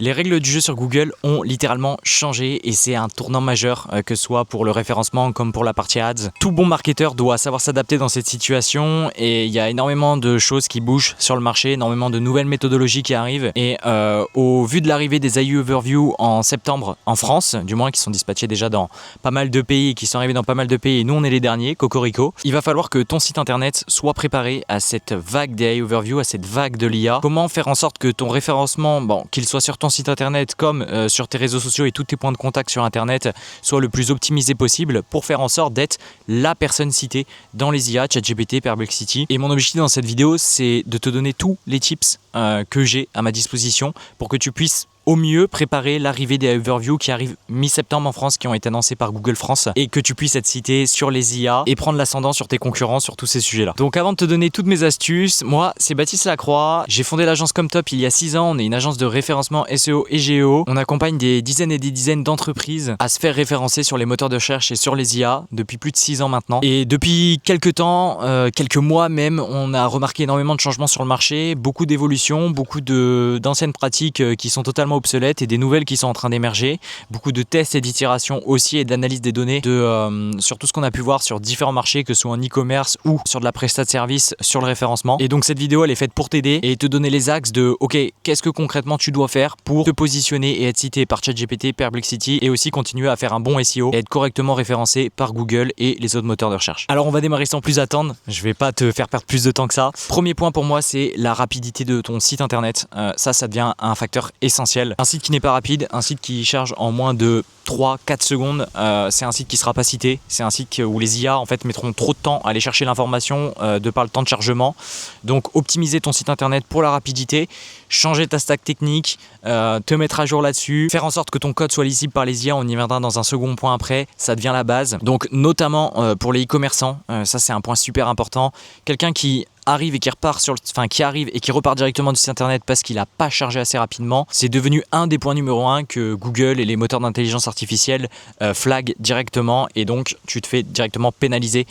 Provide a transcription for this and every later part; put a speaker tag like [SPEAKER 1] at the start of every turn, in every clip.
[SPEAKER 1] Les règles du jeu sur Google ont littéralement changé et c'est un tournant majeur, que ce soit pour le référencement comme pour la partie ads. Tout bon marketeur doit savoir s'adapter dans cette situation et il y a énormément de choses qui bougent sur le marché, énormément de nouvelles méthodologies qui arrivent et au vu de l'arrivée des AI Overview en septembre en France, du moins qui sont dispatchés déjà dans pas mal de pays, qui sont arrivés dans pas mal de pays et nous on est les derniers, cocorico, il va falloir que ton site internet soit préparé à cette vague des AI Overview, à cette vague de l'IA. Comment faire en sorte que ton référencement, qu'il soit sur ton site internet comme sur tes réseaux sociaux et tous tes points de contact sur internet, soit le plus optimisé possible pour faire en sorte d'être la personne citée dans les IA, ChatGPT, Perplexity. Et mon objectif dans cette vidéo, c'est de te donner tous les tips que j'ai à ma disposition pour que tu puisses au mieux préparer l'arrivée des overviews qui arrivent mi-septembre en France, qui ont été annoncés par Google France, et que tu puisses être cité sur les IA et prendre l'ascendant sur tes concurrents sur tous ces sujets-là. Donc avant de te donner toutes mes astuces, moi c'est Baptiste Lacroix, j'ai fondé l'agence Comtop il y a 6 ans, on est une agence de référencement SEO et GEO, on accompagne des dizaines et des dizaines d'entreprises à se faire référencer sur les moteurs de recherche et sur les IA depuis plus de 6 ans maintenant. Et depuis quelques temps, quelques mois même, on a remarqué énormément de changements sur le marché, beaucoup d'évolutions, beaucoup d'anciennes pratiques qui sont totalement obsolètes et des nouvelles qui sont en train d'émerger, beaucoup de tests et d'itérations aussi et d'analyse des données sur tout ce qu'on a pu voir sur différents marchés, que ce soit en e-commerce ou sur de la prestat de service sur le référencement. Et donc cette vidéo elle est faite pour t'aider et te donner les axes de ok, qu'est-ce que concrètement tu dois faire pour te positionner et être cité par ChatGPT, Perplexity et aussi continuer à faire un bon SEO et être correctement référencé par Google et les autres moteurs de recherche. Alors on va démarrer sans plus attendre, je vais pas te faire perdre plus de temps que ça. Premier point pour moi, c'est la rapidité de ton site internet. Ça devient un facteur essentiel. Un site qui n'est pas rapide, un site qui charge en moins de 3-4 secondes, c'est un site qui ne sera pas cité. C'est un site où les IA en fait mettront trop de temps à aller chercher l'information de par le temps de chargement. Donc optimiser ton site internet pour la rapidité, changer ta stack technique, te mettre à jour là-dessus, faire en sorte que ton code soit lisible par les IA, on y viendra dans un second point après, ça devient la base. Donc notamment pour les e-commerçants, ça c'est un point super important. Quelqu'un qui arrive et qui repart directement du site internet parce qu'il n'a pas chargé assez rapidement, c'est devenu un des points numéro 1 que Google et les moteurs d'intelligence artificielle flaguent directement et donc tu te fais directement pénaliser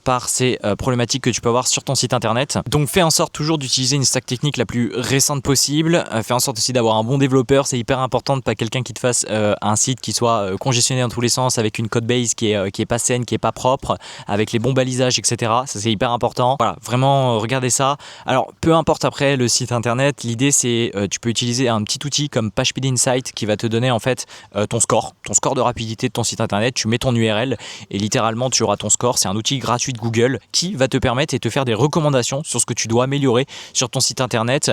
[SPEAKER 1] par ces problématiques que tu peux avoir sur ton site internet. Donc fais en sorte toujours d'utiliser une stack technique la plus récente possible, fais en sorte aussi d'avoir un bon développeur, c'est hyper important de pas quelqu'un qui te fasse un site qui soit congestionné dans tous les sens avec une code base qui est pas saine, qui est pas propre, avec les bons balisages, etc. Ça c'est hyper important. Voilà, vraiment regardez ça. Alors peu importe après le site internet, l'idée c'est tu peux utiliser un petit outil comme PageSpeed Insight qui va te donner en fait ton score de rapidité de ton site internet. Tu mets ton URL et littéralement tu auras ton score. C'est un outil gratuit de Google qui va te permettre et te faire des recommandations sur ce que tu dois améliorer sur ton site internet.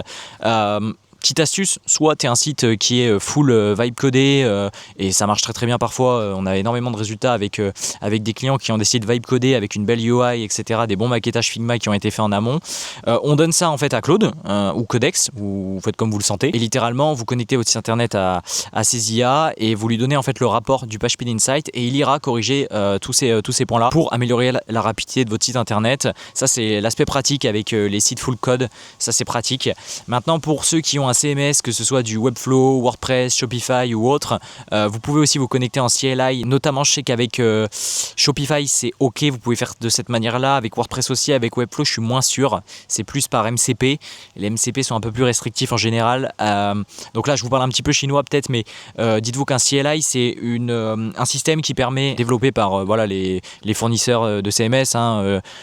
[SPEAKER 1] Petite astuce, soit tu es un site qui est full vibe codé et ça marche très très bien parfois, on a énormément de résultats avec des clients qui ont des sites vibe codés avec une belle UI, etc., des bons maquettages Figma qui ont été faits en amont. On donne ça en fait à Claude ou Codex, vous faites comme vous le sentez et littéralement vous connectez votre site internet à ces IA et vous lui donnez en fait le rapport du PageSpeed Insight et il ira corriger tous ces points là pour améliorer la rapidité de votre site internet. Ça c'est l'aspect pratique avec les sites full code, ça c'est pratique. Maintenant pour ceux qui ont un CMS, que ce soit du Webflow, WordPress, Shopify ou autre, vous pouvez aussi vous connecter en CLI, notamment je sais qu'avec Shopify c'est ok, vous pouvez faire de cette manière là, avec WordPress aussi, avec Webflow je suis moins sûr, c'est plus par MCP, les MCP sont un peu plus restrictifs en général, donc là je vous parle un petit peu chinois peut-être, mais dites-vous qu'un CLI c'est un système qui permet, développé par les fournisseurs de CMS,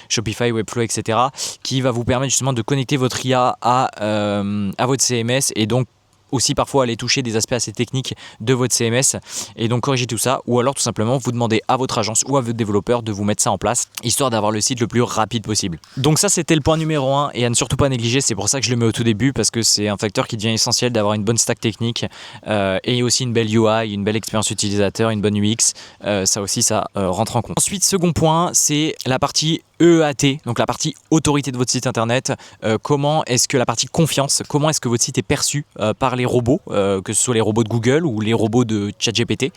[SPEAKER 1] Shopify, Webflow, etc., qui va vous permettre justement de connecter votre IA à votre CMS et donc aussi parfois aller toucher des aspects assez techniques de votre CMS et donc corriger tout ça, ou alors tout simplement vous demandez à votre agence ou à votre développeur de vous mettre ça en place histoire d'avoir le site le plus rapide possible. Donc ça c'était le point numéro 1 et à ne surtout pas négliger, c'est pour ça que je le mets au tout début parce que c'est un facteur qui devient essentiel d'avoir une bonne stack technique et aussi une belle UI, une belle expérience utilisateur, une bonne UX, ça aussi ça rentre en compte. Ensuite second point, c'est la partie EAT, donc la partie autorité de votre site internet. Comment est-ce que la partie confiance, comment est-ce que votre site est perçu par les robots, que ce soit les robots de Google ou les robots de ChatGPT,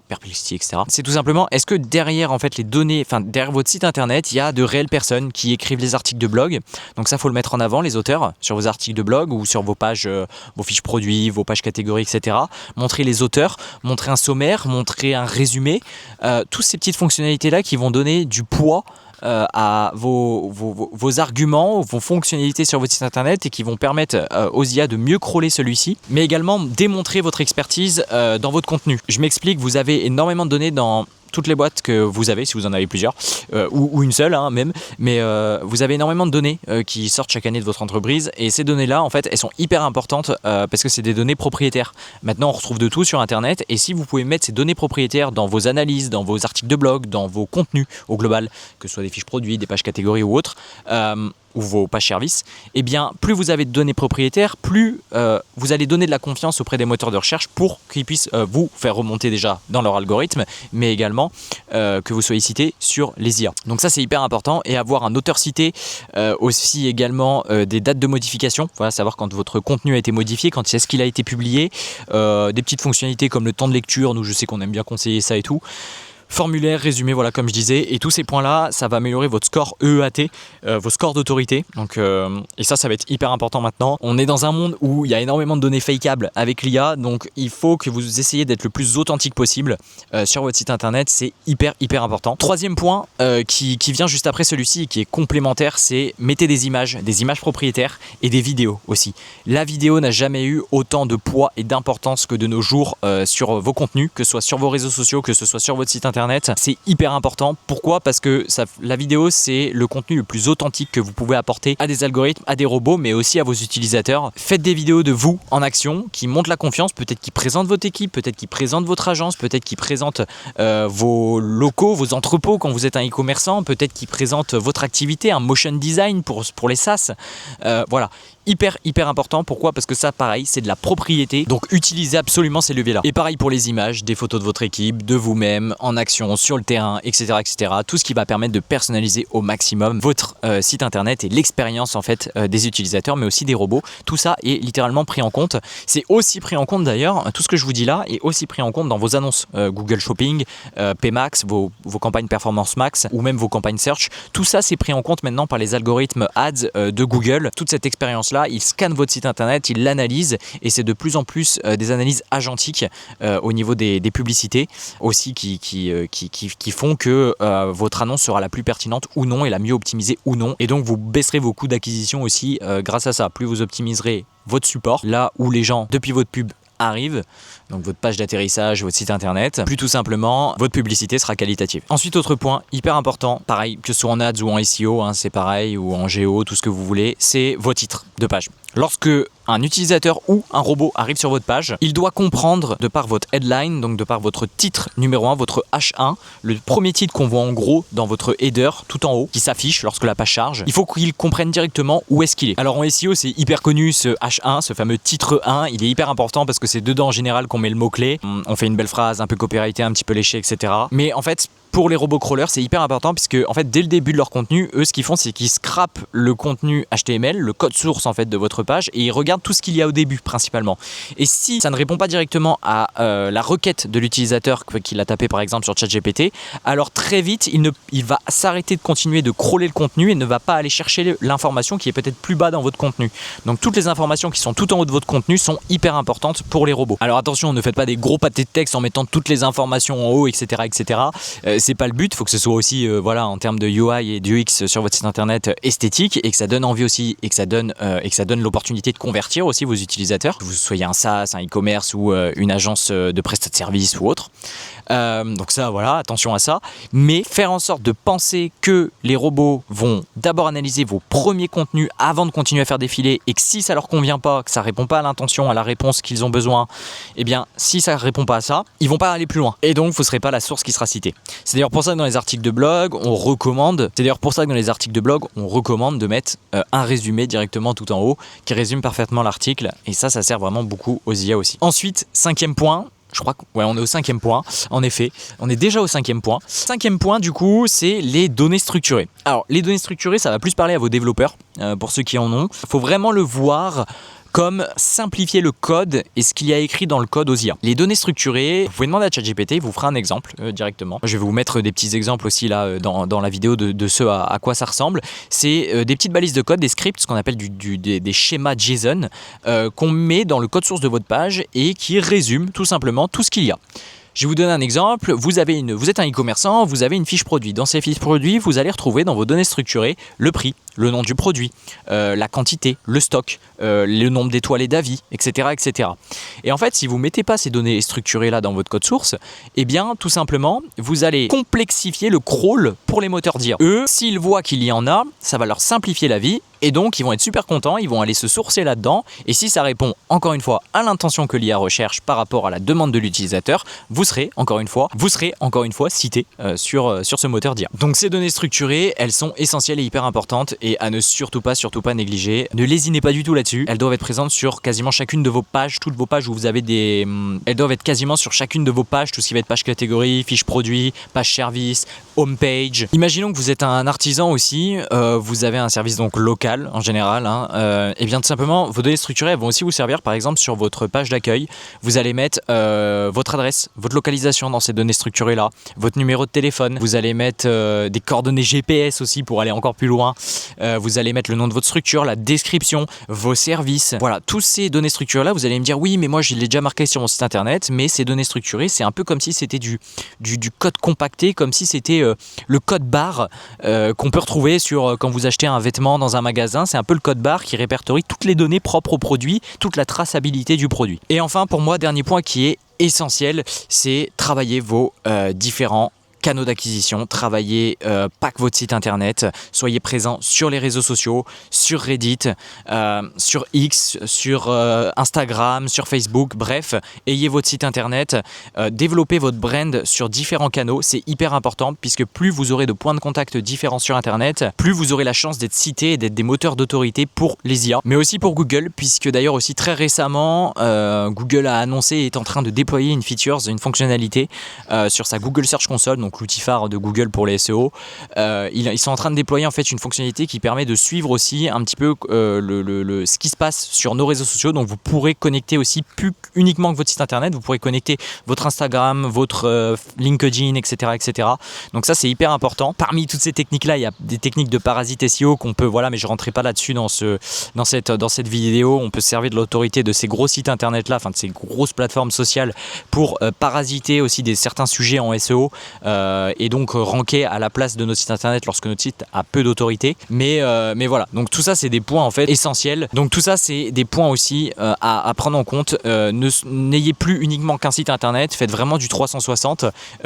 [SPEAKER 1] Perplexity, etc. C'est tout simplement, est-ce que derrière en fait les données, derrière votre site internet, il y a de réelles personnes qui écrivent les articles de blog. Donc ça, faut le mettre en avant, les auteurs, sur vos articles de blog ou sur vos pages, vos fiches produits, vos pages catégories, etc. Montrez les auteurs, montrez un sommaire, montrez un résumé, toutes ces petites fonctionnalités là qui vont donner du poids à vos arguments, vos fonctionnalités sur votre site internet et qui vont permettre aux IA de mieux crawler celui-ci, mais également démontrer votre expertise dans votre contenu. Je m'explique, vous avez énormément de données dans toutes les boîtes que vous avez, si vous en avez plusieurs, ou une seule même, mais vous avez énormément de données qui sortent chaque année de votre entreprise, et ces données-là, en fait, elles sont hyper importantes parce que c'est des données propriétaires. Maintenant, on retrouve de tout sur Internet, et si vous pouvez mettre ces données propriétaires dans vos analyses, dans vos articles de blog, dans vos contenus au global, que ce soit des fiches produits, des pages catégories ou autres, ou vos pages services, eh bien, plus vous avez de données propriétaires, plus vous allez donner de la confiance auprès des moteurs de recherche pour qu'ils puissent vous faire remonter déjà dans leur algorithme, mais également que vous soyez cité sur les IA. Donc ça, c'est hyper important, et avoir un auteur cité, aussi également des dates de modification, voilà, savoir quand votre contenu a été modifié, quand est-ce qu'il a été publié, des petites fonctionnalités comme le temps de lecture, nous je sais qu'on aime bien conseiller ça et tout. Formulaire, résumé, voilà, comme je disais, et tous ces points-là, ça va améliorer votre score EEAT, vos scores d'autorité. Donc, et ça va être hyper important maintenant. On est dans un monde où il y a énormément de données fakeables avec l'IA, donc il faut que vous essayiez d'être le plus authentique possible sur votre site internet. C'est hyper important. Troisième point qui vient juste après celui-ci et qui est complémentaire, c'est mettez des images propriétaires et des vidéos aussi. La vidéo n'a jamais eu autant de poids et d'importance que de nos jours sur vos contenus, que ce soit sur vos réseaux sociaux, que ce soit sur votre site internet. C'est hyper important. Pourquoi ? Parce que la vidéo, c'est le contenu le plus authentique que vous pouvez apporter à des algorithmes, à des robots, mais aussi à vos utilisateurs. Faites des vidéos de vous en action qui montrent la confiance, peut-être qui présentent votre équipe, peut-être qui présentent votre agence, peut-être qui présentent vos locaux, vos entrepôts quand vous êtes un e-commerçant, peut-être qui présentent votre activité, un motion design pour les SaaS. Voilà. Hyper important. Pourquoi ? Parce que ça, pareil, c'est de la propriété. Donc utilisez absolument ces leviers-là. Et pareil pour les images, des photos de votre équipe, de vous-même, en action, sur le terrain, etc. Tout ce qui va permettre de personnaliser au maximum votre site internet et l'expérience en fait des utilisateurs, mais aussi des robots. Tout ça est littéralement pris en compte. C'est aussi pris en compte d'ailleurs, tout ce que je vous dis là est aussi pris en compte dans vos annonces Google Shopping, PMax, vos campagnes Performance Max ou même vos campagnes Search. Tout ça, c'est pris en compte maintenant par les algorithmes Ads de Google. Toute cette expérience là, il scanne votre site internet, il l'analyse, et c'est de plus en plus des analyses agentiques au niveau des publicités aussi qui font que votre annonce sera la plus pertinente ou non et la mieux optimisée ou non, et donc vous baisserez vos coûts d'acquisition aussi grâce à ça. Plus vous optimiserez votre support, là où les gens depuis votre pub arrive, donc votre page d'atterrissage, votre site internet, plus tout simplement votre publicité sera qualitative. Ensuite, autre point hyper important, pareil que ce soit en ads ou en SEO, c'est pareil, ou en GEO, tout ce que vous voulez, c'est vos titres de page. Lorsque un utilisateur ou un robot arrive sur votre page, il doit comprendre de par votre headline, donc de par votre titre numéro 1, votre H1, le premier titre qu'on voit en gros dans votre header tout en haut, qui s'affiche lorsque la page charge, il faut qu'il comprenne directement où est-ce qu'il est. Alors en SEO, c'est hyper connu ce H1, ce fameux titre 1, il est hyper important parce que c'est dedans en général qu'on met le mot-clé, on fait une belle phrase un peu copyrightée, un petit peu léchée, etc. Mais en fait, pour les robots crawlers, c'est hyper important puisque en fait, dès le début de leur contenu, eux, ce qu'ils font, c'est qu'ils scrapent le contenu HTML, le code source en fait de votre page, et ils regardent tout ce qu'il y a au début principalement. Et si ça ne répond pas directement à la requête de l'utilisateur qu'il a tapé par exemple sur ChatGPT, alors très vite, il va s'arrêter de continuer de crawler le contenu et ne va pas aller chercher l'information qui est peut-être plus bas dans votre contenu. Donc toutes les informations qui sont tout en haut de votre contenu sont hyper importantes pour les robots. Alors attention, ne faites pas des gros pâtés de texte en mettant toutes les informations en haut, etc. C'est pas le but, il faut que ce soit aussi en termes de UI et d'UX sur votre site internet esthétique, et que ça donne envie aussi, et que ça donne l'opportunité de convertir aussi vos utilisateurs, que vous soyez un SaaS, un e-commerce ou une agence de prestat de service ou autre. Donc ça, voilà, attention à ça. Mais faire en sorte de penser que les robots vont d'abord analyser vos premiers contenus avant de continuer à faire défiler, et que si ça leur convient pas, que ça répond pas à l'intention, à la réponse qu'ils ont besoin, eh bien si ça répond pas à ça, ils vont pas aller plus loin. Et donc vous serez pas la source qui sera citée. C'est d'ailleurs pour ça que dans les articles de blog, on recommande de mettre un résumé directement tout en haut qui résume parfaitement l'article, et ça sert vraiment beaucoup aux IA aussi. Ensuite, cinquième point, je crois qu'on est au 5e point, en effet, on est déjà au 5e point. 5e point du coup, c'est les données structurées. Alors les données structurées, ça va plus parler à vos développeurs, pour ceux qui en ont. Il faut vraiment le voir comme simplifier le code et ce qu'il y a écrit dans le code aux IA. Les données structurées, vous pouvez demander à ChatGPT, il vous fera un exemple directement. Je vais vous mettre des petits exemples aussi là dans la vidéo de ce à quoi ça ressemble. C'est des petites balises de code, des scripts, ce qu'on appelle des schémas JSON qu'on met dans le code source de votre page et qui résument tout simplement tout ce qu'il y a. Je vais vous donner un exemple, vous êtes un e-commerçant, vous avez une fiche produit. Dans ces fiches produits, vous allez retrouver dans vos données structurées le prix, le nom du produit, la quantité, le stock, le nombre d'étoiles et d'avis, etc., etc. Et en fait, si vous ne mettez pas ces données structurées là dans votre code source, eh bien, tout simplement, vous allez complexifier le crawl pour les moteurs d'IA. Eux, s'ils voient qu'il y en a, ça va leur simplifier la vie. Et donc, ils vont être super contents, ils vont aller se sourcer là-dedans. Et si ça répond, encore une fois, à l'intention que l'IA recherche par rapport à la demande de l'utilisateur, vous serez, encore une fois, cité sur ce moteur d'IA. Donc, ces données structurées, elles sont essentielles et hyper importantes et à ne surtout pas négliger. Ne lésinez pas du tout là-dessus. Elles doivent être présentes sur quasiment chacune de vos pages, toutes vos pages où vous avez des... Elles doivent être quasiment sur chacune de vos pages, tout ce qui va être page catégorie, fiche produit, page service, home page. Imaginons que vous êtes un artisan aussi, vous avez un service donc local en général, et bien tout simplement vos données structurées elles vont aussi vous servir. Par exemple sur votre page d'accueil, vous allez mettre votre adresse, votre localisation dans ces données structurées là, votre numéro de téléphone, vous allez mettre des coordonnées GPS aussi pour aller encore plus loin, vous allez mettre le nom de votre structure, la description, vos services, voilà, tous ces données structurées là. Vous allez me dire oui mais moi je l'ai déjà marqué sur mon site internet, mais ces données structurées c'est un peu comme si c'était du code compacté, comme si c'était le code barre qu'on peut retrouver sur quand vous achetez un vêtement dans un magasin. C'est un peu le code barre qui répertorie toutes les données propres au produit, toute la traçabilité du produit. Et enfin, pour moi, dernier point qui est essentiel, c'est travailler vos différents canaux d'acquisition, travaillez pas que votre site internet, soyez présent sur les réseaux sociaux, sur Reddit, sur X, sur Instagram, sur Facebook, bref, ayez votre site internet, développez votre brand sur différents canaux, c'est hyper important puisque plus vous aurez de points de contact différents sur internet, plus vous aurez la chance d'être cité et d'être des moteurs d'autorité pour les IA, mais aussi pour Google, puisque d'ailleurs aussi très récemment, Google a annoncé et est en train de déployer une fonctionnalité sur sa Google Search Console, donc l'outil phare de Google pour les SEO. Ils sont en train de déployer en fait une fonctionnalité qui permet de suivre aussi un petit peu ce qui se passe sur nos réseaux sociaux. Donc vous pourrez connecter aussi plus uniquement que votre site internet, vous pourrez connecter votre Instagram, votre LinkedIn, etc., etc. Donc ça c'est hyper important. Parmi toutes ces techniques là, il y a des techniques de parasite SEO qu'on peut, voilà, mais je rentrerai pas là-dessus dans cette vidéo. On peut se servir de l'autorité de ces gros sites internet là, enfin de ces grosses plateformes sociales pour parasiter aussi certains sujets en SEO. Et donc ranker à la place de notre site internet lorsque notre site a peu d'autorité. Mais voilà, donc tout ça c'est des points en fait essentiels. Donc tout ça c'est des points aussi à prendre en compte. N'ayez plus uniquement qu'un site internet, faites vraiment du 360.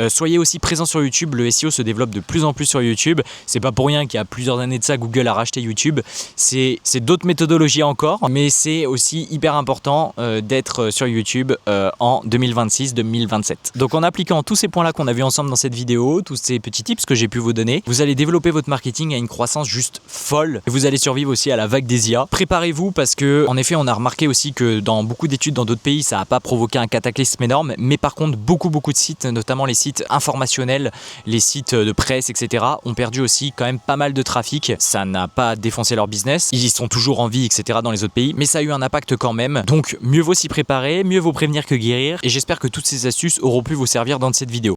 [SPEAKER 1] Soyez aussi présent sur YouTube, le SEO se développe de plus en plus sur YouTube. C'est pas pour rien qu'il y a plusieurs années de ça, Google a racheté YouTube. C'est d'autres méthodologies encore, mais c'est aussi hyper important d'être sur YouTube en 2026-2027. Donc en appliquant tous ces points là qu'on a vu ensemble dans cette vidéo, tous ces petits tips que j'ai pu vous donner, vous allez développer votre marketing à une croissance juste folle et vous allez survivre aussi à la vague des IA. Préparez-vous parce que en effet on a remarqué aussi que dans beaucoup d'études dans d'autres pays ça n'a pas provoqué un cataclysme énorme, mais par contre beaucoup de sites, notamment les sites informationnels, les sites de presse, etc. ont perdu aussi quand même pas mal de trafic. Ça n'a pas défoncé leur business, ils y sont toujours en vie, etc. dans les autres pays, mais ça a eu un impact quand même. Donc mieux vaut s'y préparer, mieux vaut prévenir que guérir, et j'espère que toutes ces astuces auront pu vous servir dans cette vidéo.